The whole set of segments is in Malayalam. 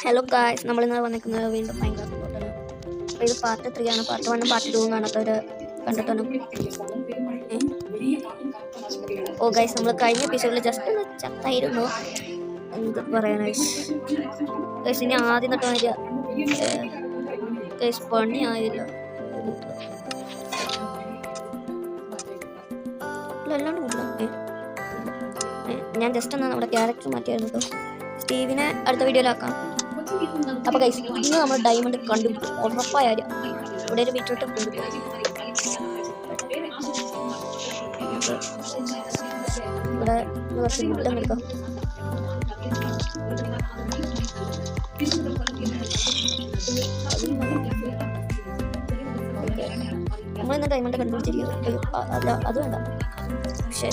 ഹലോ ഗായ്സ്, നമ്മളിന്ന് വന്നിരിക്കുന്നത് വീണ്ടും മൈൻക്രാഫ്റ്റിലോട്ടാണ്. അപ്പോൾ ഇത് പാർട്ട് 3 ആണ്. പാർട്ട് 1 പാർട്ട് 2 കാണാത്തവർ കണ്ടിട്ടാണ്. ഓ ഗൈസ്, നമ്മൾ കഴിഞ്ഞ എപ്പിസോഡിൽ ജസ്റ്റ് ഒന്ന് ചത്തായിരുന്നു. എന്ത് പറയാനായി ഗൈസ്, ഇനി ആദ്യം തൊട്ട് വരിക. ഗൈസ് പണി ആയില്ല. അല്ലാണ്ട് കൂട്ടണം. ഞാൻ ജസ്റ്റ് ഒന്ന് നമ്മുടെ ക്യാരക്ടർ മാറ്റിയായിരുന്നു. സ്റ്റീവിനെ അടുത്ത വീഡിയോയിലാക്കാം. അപ്പോൾ ഗൈസ്, ഇന്ന് നമ്മൾ ഡയമണ്ട് കണ്ടുപിടിക്കും, ഉറപ്പായാലും ഇവിടെ ഒരു വിട്ടിട്ട് കൊണ്ടുപോയി. ഇവിടെ കുറച്ച് മുട്ടം എടുക്കാം. നമ്മളിന്ന് ഡയമണ്ട് കണ്ടുപിടിച്ചിരിക്കുന്നത്. അല്ല, അത് വേണ്ട. പക്ഷേ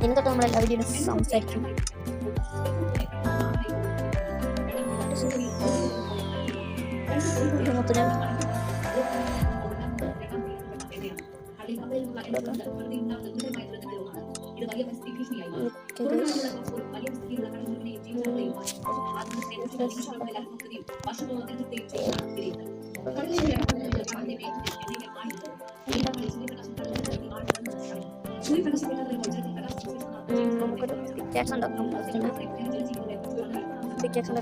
ഇനി തൊട്ട് നമ്മളെല്ലാ വീഡിയോയിലും സംസാരിക്കും. നമുക്കൊരു പിക്കാക്സ് ഉണ്ടാക്കണം. പിക്കാക്സ്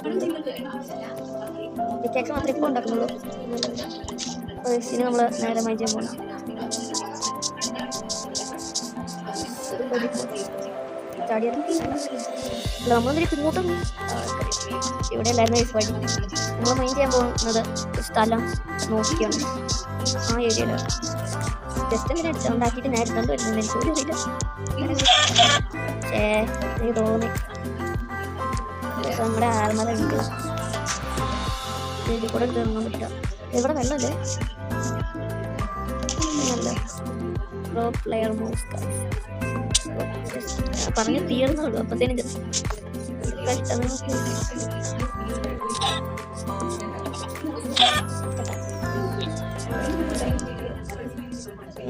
മാത്രമേ ഇപ്പോൾ ഉണ്ടാക്കുന്നുള്ളൂ. ഇനി നമ്മൾ നേരെ മൈൻഡ് ചെയ്യാൻ പോകണം. നമ്മളൊന്നിരി പിന്നോട്ടും ഇവിടെ എല്ലാവരും വഴി നമ്മൾ മൈൻഡ് ചെയ്യാൻ പോകുന്നത് സ്ഥലം നോക്കിയാണ്. ആ ഏരിയയിൽ ജസ്റ്റ് എന്തിനാ ഉണ്ടാക്കിയിട്ട് ഞാൻ എടുത്തോണ്ട് വരുന്നത് എനിക്ക് ഒരു അറിയില്ല. എനിക്ക് തോന്നി നമ്മുടെ ആൽമല ഉണ്ട്. ഇതിൽ കൂടെ ഇറങ്ങാൻ പറ്റില്ല. ഇവിടെ വെള്ളമല്ലേ? നല്ല പ്രോ പ്ലെയർ മൂവ്സ് പറഞ്ഞ് തീർന്നുള്ളൂ. അപ്പത്തേനും പെട്ടെന്ന്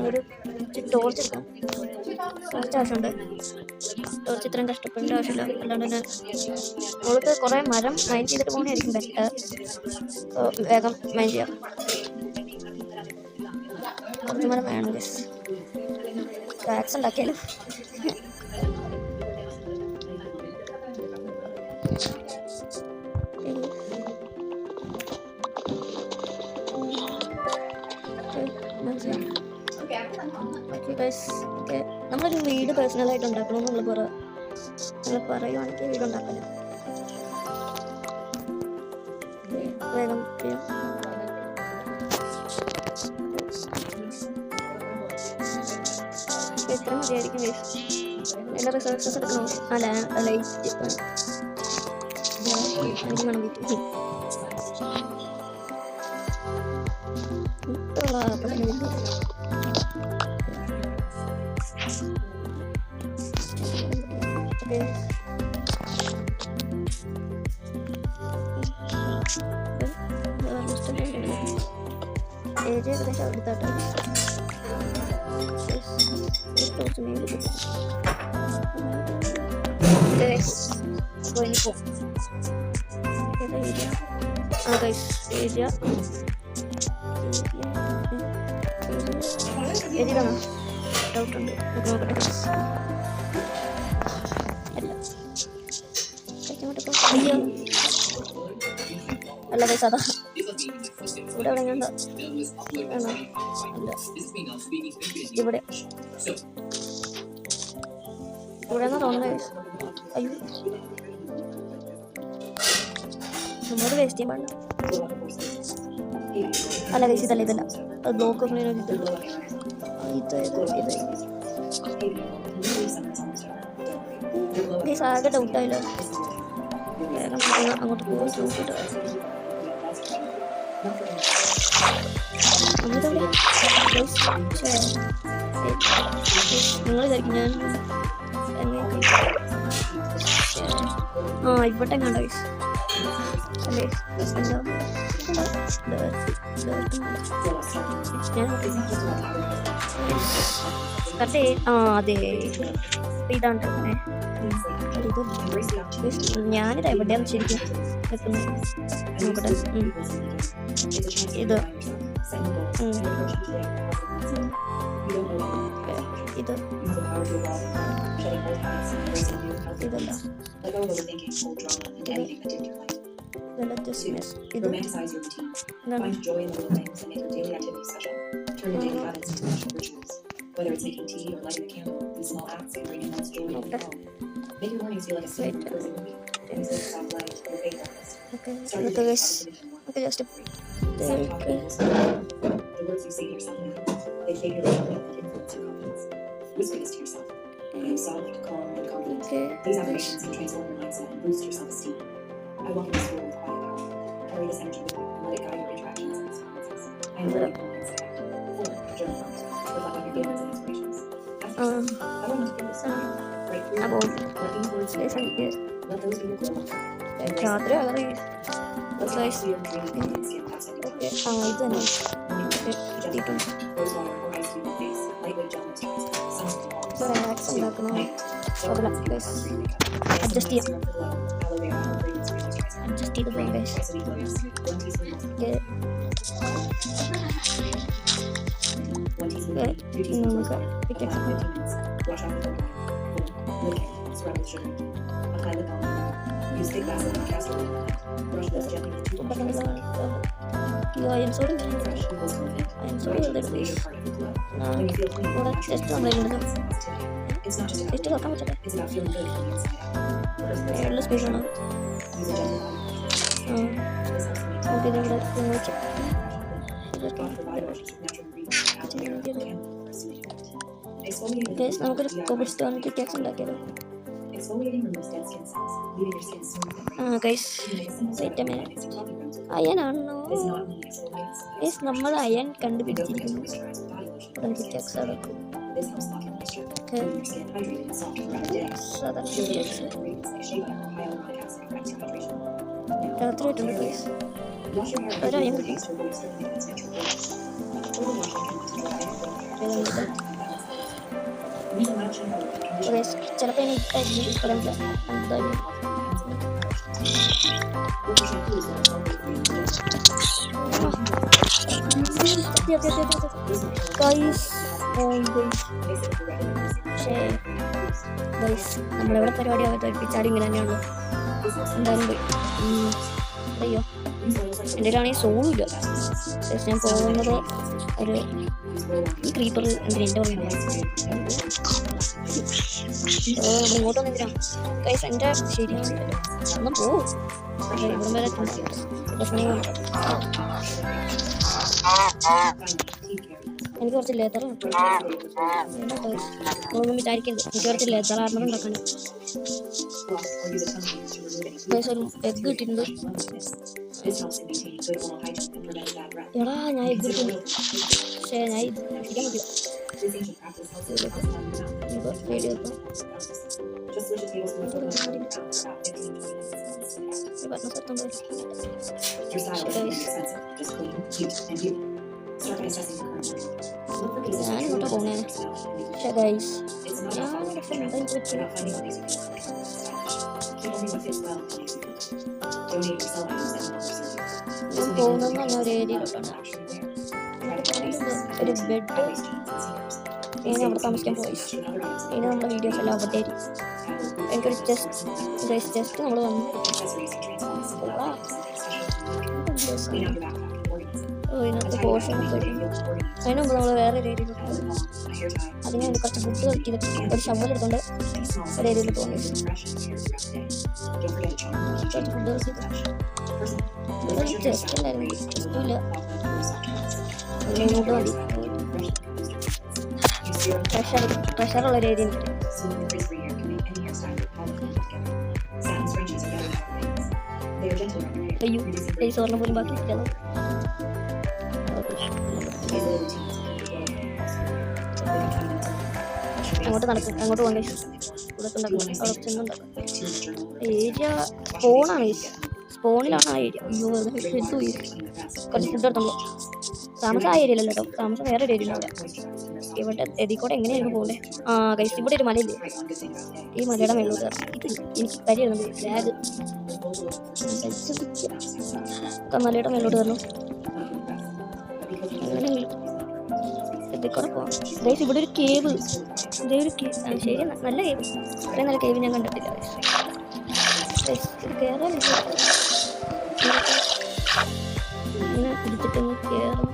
ഒരു ടോർച്ച് എടുക്കാം. ടോർച്ച് ആവശ്യമുണ്ട്. ടോർച്ച് ഇത്രയും കഷ്ടപ്പെടേണ്ട ആവശ്യമില്ല. അല്ലാണ്ട് തന്നെ നമ്മൾക്ക് കുറേ മരം മൈൻഡ് ചെയ്തിട്ട് പോകുന്നതായിരിക്കും ബെറ്റർ. വേഗം മൈൻഡ് ചെയ്യാം. കുറച്ച് മരം വേണം. ടാക്സ് ഉണ്ടാക്കിയാലും നമ്മളൊരു വീട് പേഴ്സണലായിട്ട് ഉണ്ടാക്കണമെന്നുള്ള നമ്മൾ പറയുവാണെങ്കിൽ വീട് ഉണ്ടാക്കണം. വേഗം എത്ര മതിയായിരിക്കും. എല്ലാ റിസോഴ്സസ് എടുക്കണോ? അല്ല, ലൈറ്റ് വേണം. വീട്ടിൽ ഏകദേശം എടുത്താട്ടോ. എഴുതാണോ? ഡൗട്ടുണ്ട്. നോക്കട്ടെ. അയ്യോ അല്ല ഗൈസ്, അതാ ഇവിടെ എവിടെ കണ്ടോ? ആണോ? അല്ല, ഇവിടെ ഇവിടെന്നാ തോന്നുന്നത്. അയ്യോ, നമ്മളോട് വേസ്റ്റ് ചെയ്യാൻ പാടില്ല. അല്ല ഗൈസ്, ഇതല്ല. അത് ബ്ലോക്ക് ഗൈസ്, ആകെ ഡൗട്ടായില്ല. വേഗം അങ്ങോട്ട് പോയി നോക്കിയിട്ട് നിങ്ങൾ വിചാരിക്കും ഞാൻ ഇവിടെ കണ്ടോ? അല്ലേ, കറക്റ്റ് അതെ ഇതാണ് ഞാനിത് എവിടെയാണ് ശരിക്കും വെക്കുന്നത് നോക്കട്ടെ. ഇത് ഇത് ഇതല്ല Romanticize your routine. Find joy in the little things and make your daily activities special. Turn mundane habits into special rituals. Whether it's making tea or lighting a candle, these small acts can bring immense joy into your home. Make your mornings feel like a scene from a cozy movie. Music, soft light, your favorite artist. Start your day with okay, just a the words you say to yourself now, they fade your life and influence your confidence. Whisper this to yourself. I am soft, calm, and confident. These affirmations can transform your mindset and boost your self-esteem. I walk in this world with quiet power. Carry this energy with you and let it guide your interactions and responses. I am ready for inside. 4. Journal prompt. Reflect on your feelings and inspirations. Ask yourself, how do I want to feel this time? Write 3 words. Let these words be your guide. Let those be your goal. രാത്രി വളരെ Let's get clear and dreamy and see past any okay ഇത് തന്നെ കിട്ടിയിട്ടുണ്ട്. റിലാക്സ് ഉണ്ടാക്കണോ അഡ്ജസ്റ്റ് ചെയ്യാം അഡ്ജസ്റ്റ് ചെയ്ത് പോകാം ഗൈസ്. നമുക്ക് പിക്കറ്റ് I am sorry ഇവിടെ ടെസ്റ്റ് നമ്മളുണ്ട് ടെസ്റ്റ് നോക്കാൻ പറ്റട്ടെ ഏഴുള്ള സ്പീഡാണ് നമുക്കിത് ഇവിടെ ഗൈസ് നമുക്കൊരു കോവിഡ് സ്റ്റോൺ പിക്കാക്സ് ഉണ്ടാക്കിയത്. ഗൈസ് അയനാണോ ഗൈസ് നമ്മൾ അയൺ കണ്ടുപിടിച്ചിരിക്കുന്നു. പിക്കാക്സ് ആണ് രാത്രിയായിട്ടുണ്ട് ഗൈസ് ഒരയൺ കിട്ടി. ചിലപ്പോൾ ഇനി ഇട്ടായിരിക്കും നമ്മളെവിടെ പരിപാടി അവതരിപ്പിച്ചാലും ഇങ്ങനെ തന്നെയാണല്ലോ. എന്തായാലും പോയി അയ്യോ എൻ്റെ ആണെങ്കിൽ സോണില്ല. ഞാൻ പോകുന്നത് ഒരു ക്രീപ്പർ എന്തിനാ എൻ്റെ ഓർമ്മ ഇങ്ങോട്ടൊന്നും എന്തിനാ കൈസ് എൻ്റെ ശരിയാവുന്നില്ലല്ലോ. ഒന്നും പോവും ഇവിടെ വരെ പ്രശ്നം. എനിക്ക് കുറച്ച് ലെതർ നമ്മളൊന്നും വിചാരിക്കരുത്. എനിക്ക് കുറച്ച് ലെതർ ആർമർ ഉണ്ടാക്കാൻ ഒരു എഗ് കിട്ടിയിട്ടുണ്ട്. എടാ ഞാൻ എഗ് കിട്ടുന്നു പക്ഷേ ഞാൻ ഇരിക്കാൻ പറ്റില്ല. ഞാനിങ്ങോട്ടാ പോണേ പക്ഷേ ഗൈസ് ഞാൻ പോകുന്നതെന്ന് പറഞ്ഞ ഒരു ഏരിയയിലോട്ടാണ്. ഒരു ബെഡ് ഇനി അവിടെ താമസിക്കാൻ പോയി. ഇനി നമ്മുടെ വീഡിയോസ് എല്ലാം അവിടെ ആയിരിക്കും. എനിക്കൊരു ജസ്റ്റ് നമ്മൾ വന്നു ഇതിനകത്ത് പോർഷൻ അതിന് മുമ്പ് നമ്മൾ വേറെ ഒരു ഏരിയയിലോട്ട് പോകും. അതിന് വേണ്ടി കുറച്ച് ഫുഡ് കളിച്ചിട്ട് ഒരു ഷവൽ എടുത്തുകൊണ്ട് ഒരു ഏരിയയിലോട്ട് പോകുന്നു. കുറച്ച് ഫുഡ് കളിച്ചിട്ട് ജസ്റ്റ് ഉണ്ടായിരുന്നു ഇഷ്ടമില്ല ഇങ്ങോട്ട് മതി. പ്രഷറുള്ളൊരു ഏരിയ ഉണ്ട്. അയ്യോ പൈസ ഓർമ്മ പോലും ബാക്കി ഇഷ്ടമാണ്. അങ്ങോട്ട് നടക്കും അങ്ങോട്ട് പോകണ്ട ഇവിടെ ഉണ്ടാക്കും അവിടെ ചെന്നുണ്ടാക്കും. ഏരിയ സ്പോണാണ് സ്പോണിലാണ് ആ ഏരിയ. അയ്യോ കുറച്ച് ഫുഡ് എടുത്തോളൂ. താമസം ആ ഏരിയയിലല്ലോ കേട്ടോ, താമസം വേറെ ഏരിയ അവിടെ. ഇവിടെ എതിക്കൂടെ എങ്ങനെയായിരുന്നു പോകണ്ടേ? ആ ഗൈസ്, ഇവിടെ ഒരു മലയില്ലേ, ഈ മലയുടെ മേലോട്ട് കയറാം. ഇത് എനിക്ക് പരിചയമുണ്ട് ലാഗ്. മലയുടെ മേലോട്ട് കയറണം, എങ്ങനെയെങ്കിലും എതിക്കൂടെ പോവാം. ഗൈസ് ഇവിടെ ഒരു കേവ്, ഇതേ ഒരു കേവ്. ശരി, നല്ല കേവ്. ഇത്രയും നല്ല കേവ് ഞാൻ കണ്ടിട്ടില്ല. ഇത് കയറാൻ ഇങ്ങനെ പിടിച്ചിട്ടൊന്ന് കയറും.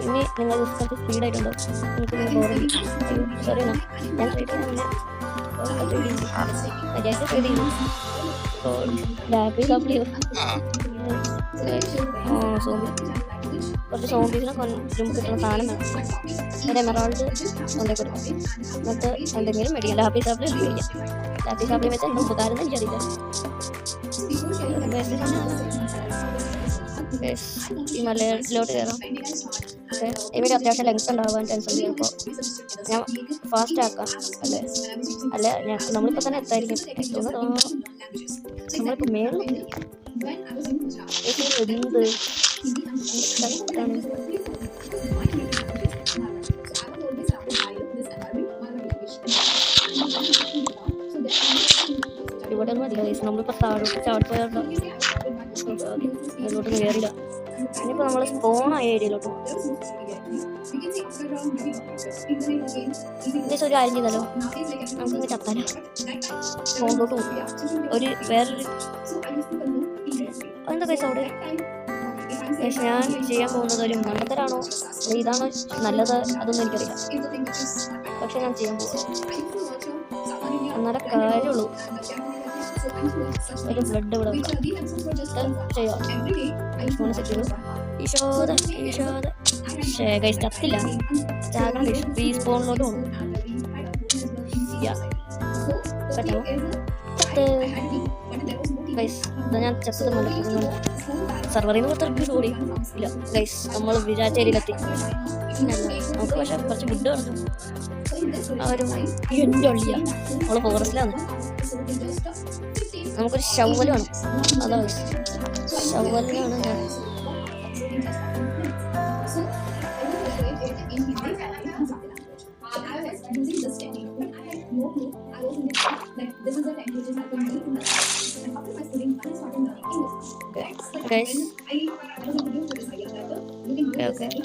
ഇനി നിങ്ങൾ കുറച്ച് സ്പീഡായിട്ടുണ്ടോ? എനിക്ക് സോറി ഞാൻ കുറച്ച് സോംബീസിനെ കൊണ്ടുമ്പോൾ കിട്ടുന്ന സാധനം വേണം. ഒരു എമറാൾഡ് കൊണ്ടേ കൊടുക്കും. എന്നിട്ട് എന്തെങ്കിലും മേടിക്കാം. ലാപ്പി സാപ്പിൾ മേടിക്കാം. ലാപ്പി സാപ്പിൾ വെച്ചാൽ എന്താ ഉപകാരം എന്ന് എനിക്കറിയില്ല. ഈ മലയിലോട്ട് കയറാം. ഇവിടെ അത്യാവശ്യം ലെങ്ത് ഉണ്ടാവാൻ ചാൻസ് ഉണ്ട്. അപ്പോൾ ഞാൻ ഫാസ്റ്റ് ആക്കാം. അല്ലേ നമ്മളിപ്പോൾ തന്നെ എത്തായിരിക്കും. നമ്മളിപ്പോൾ മേളിൽ എന്ത് ഇവിടെ ഒന്നും അല്ല. നമ്മളിപ്പോൾ താഴോട്ട് ചാടിപ്പോയാലോ അതിലോട്ട് കയറില്ല. ഇനിയിപ്പോൾ നമ്മൾ സ്പോണായ ഏരിയയിലോട്ട് പോകും. ഒരു കാര്യം ചെയ്താലോ, നമുക്കിങ്ങനെ ചത്താലോ. സ്പോണിലോട്ട് പോകും. വേറൊരു എന്താ പൈസ അവിടെ. ഞാൻ ചെയ്യാൻ പോകുന്നത് ഒരു മണ്ടത്തരാണോ ഇതാണോ നല്ലത് അതൊന്നും എനിക്കറിയില്ല. പക്ഷെ ഞാൻ ചെയ്യാൻ പോകും. എന്നാലേ കാര്യമുള്ളൂ. ഒരു ബ്ലഡ് ഇവിടെ ചെയ്യാം. ഗൈസ് ചത്തില്ല, ചാകണം. സ്പോണിലോട്ട് പോകും. ഗൈസ് ഞാൻ ചത്തത് മലക്കുന്നുണ്ട്. സർവറിൽ നിന്ന് പുറത്തെടുത്ത് ഓടി ഇല്ല. ഗൈസ് നമ്മൾ വിചാരിച്ച ഏരിയയിലെത്തി. നമുക്ക് പക്ഷെ കുറച്ച് ഫുഡ് കിടക്കും. ആ ഒരു എൻ്റെ ഉള്ളിയ നമ്മൾ ഫോറസ്റ്റിലാണ്. നമുക്കൊരു ഷവ്വൽ വേണം. അതാ ഗൈസ്, ഷവ്വലിനാണ് ഞാൻ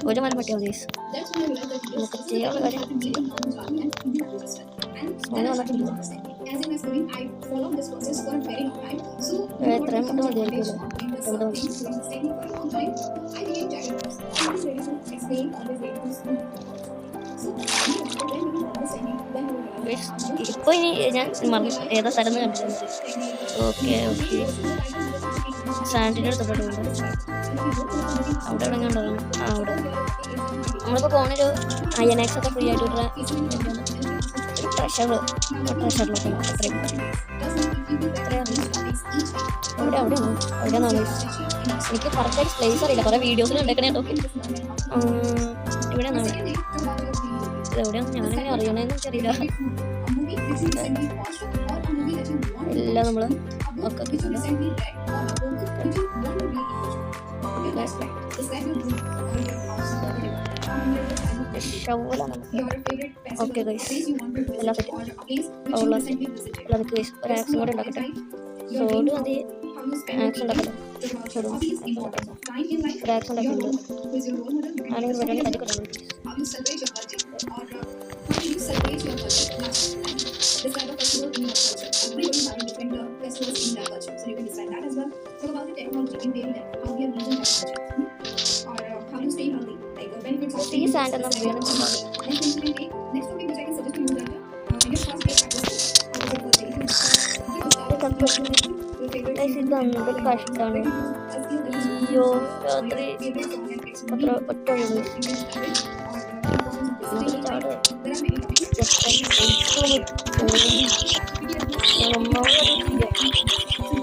ഒരു മരം പറ്റിയാൽ ഗൈസ് നമുക്ക് ചെയ്യാനുള്ള കാര്യം ചെയ്യാം. വന്നിട്ടില്ല. എത്രയും പെട്ടെന്ന് മതിയായിരിക്കുമല്ലോ. ഇപ്പൊ ഇനി ഞാൻ ഏതാ സ്ഥലം കണ്ടിട്ടുണ്ട്. ഓക്കെ സാൻഡിൻ്റെ അടുത്തോട്ട് പോകുന്നത് അവിടെ എവിടെ ഉണ്ടാവും. അവിടെ നമ്മളിപ്പോൾ പോകുന്നൊരു അയനാക്സ് ഒക്കെ ഫ്രീ ആയിട്ട് വിടുന്ന ട്രഷറിലോട്ട് അത്രയും അവിടെയാണോ എനിക്ക് കറക്റ്റായിട്ട് പ്ലേസ് അറിയില്ല. കുറേ വീഡിയോസിൽ ഉണ്ടാക്കണേ കേട്ടോ. ഇവിടെയാണോ ഇതെവിടെയാണ് ഞാനെങ്ങനെ അറിയണേന്ന് എനിക്കറിയില്ല. എല്ലാം നമ്മൾ ഒക്കെ ഓക്കെ ഗൈസ് എല്ലാം സെറ്റ് ഗൈസ്. ഒരു ആക്സും കൂടെ ഉണ്ടാക്കട്ടെ. സോഡ് മതി. ആക്സ് ഉണ്ടാക്കല്ലോ. ഒരു ആക്സ് ഉണ്ടാക്കുന്നുണ്ട്. ആണെങ്കിൽ വരാണെങ്കിൽ പറ്റിക്കൊള്ളു. ഈ സാൻഡ് എല്ലാം വീണ് ഇതെന്ത് കഷ്ടമാണ്. അയ്യോ രാത്രി അത്ര ഒറ്റ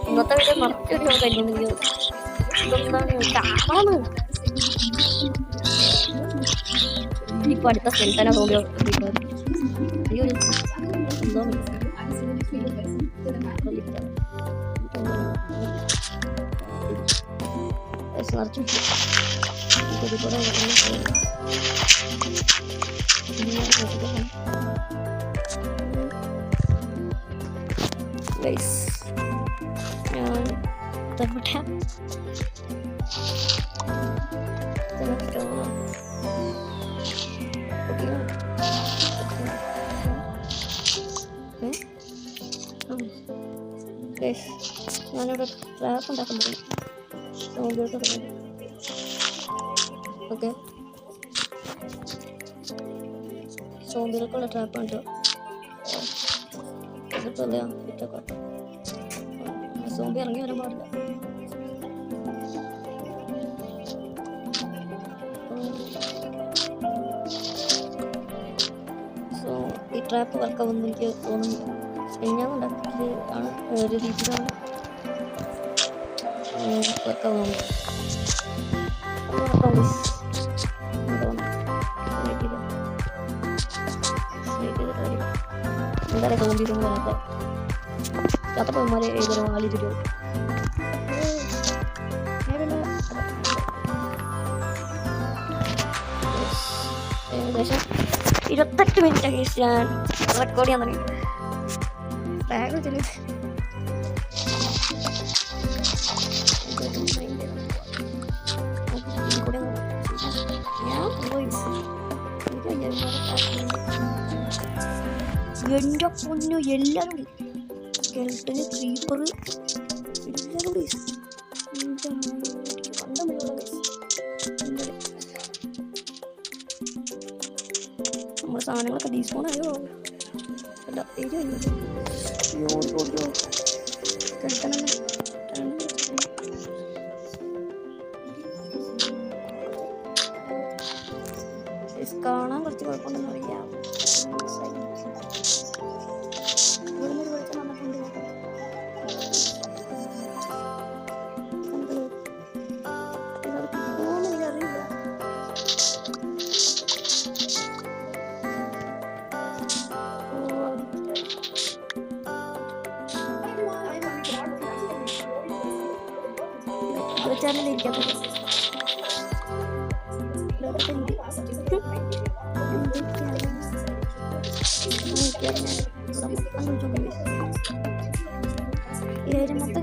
ഇന്നത്തെ വീട്ടിൽ മറച്ചൊരു കഴിയുന്നെങ്കിൽ ഇതെന്താണ് ചാടാണ്. ഇപ്പൊ അടുത്ത സ്കെൽട്ടനെ സോംബി ഞാനിവിടെ ട്രാപ്പ് ഉണ്ടാക്കാൻ പോകുന്നു. ഓക്കെ, സോംബികൾക്കുള്ള ട്രാപ്പ് ഉണ്ട്. സോംബി ഇറങ്ങി വരാൻ പാടില്ല. സോ ഈ ട്രാപ്പ് വർക്കാവുമെന്ന് എനിക്ക് തോന്നുന്നു. ഞാൻ ഉണ്ടാക്കിയത് ആണ് ഒരു രീതിയിലാണ് വർക്കാവുന്നത്. എന്താ പറയുക, സോംബീസ് ഒന്നും വരാത്ത ചത്തപ്പന്മാരെ ഏതൊരു ആളിച്ചിട്ട് ഏകദേശം 28 മിനിറ്റ് ഞാൻ റെക്കോർഡ് ചെയ്യാൻ തുടങ്ങി. ബാഗ് വെച്ചിട്ട് എൻ്റെ പൊന്നു എല്ലാവരും സ്കെൽട്ടന് ക്രീപ്പർ എല്ലാവരും നമ്മുടെ സാധനങ്ങളൊക്കെ ഡീസ്പോൺ ആയോ? അല്ല ഏരിയ കാണാൻ കുറച്ച് കുഴപ്പമുണ്ടെന്ന് അറിയാം. ഇവിടുന്ന് വെളിച്ചം വന്നിട്ടുണ്ട്. എനിക്കറിയില്ല. വെച്ചാലിരിക്കാം. മൊത്തം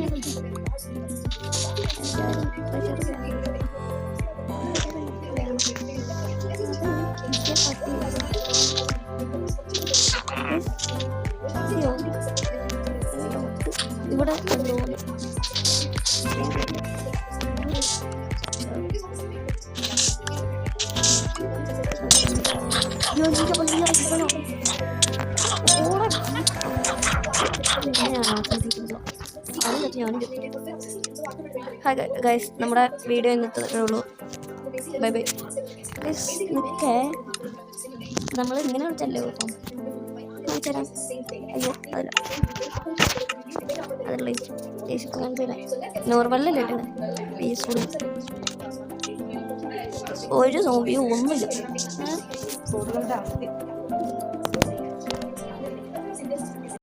ഇവിടെ ഗൈസ്, നമ്മുടെ വീഡിയോ ഇന്നത്തെ ഉള്ളൂ. Bye bye. നിൽക്കേ, നമ്മൾ ഇങ്ങനെ വിളിച്ചല്ലേ ഇപ്പം കാണിച്ചുതരാം. അയ്യോ അതല്ല അതല്ല കാണിച്ചുതരാം. നോർമലല്ലേ പീസ്ഫുൾ. ഒരു സോംബിയും ഒന്നുമില്ല.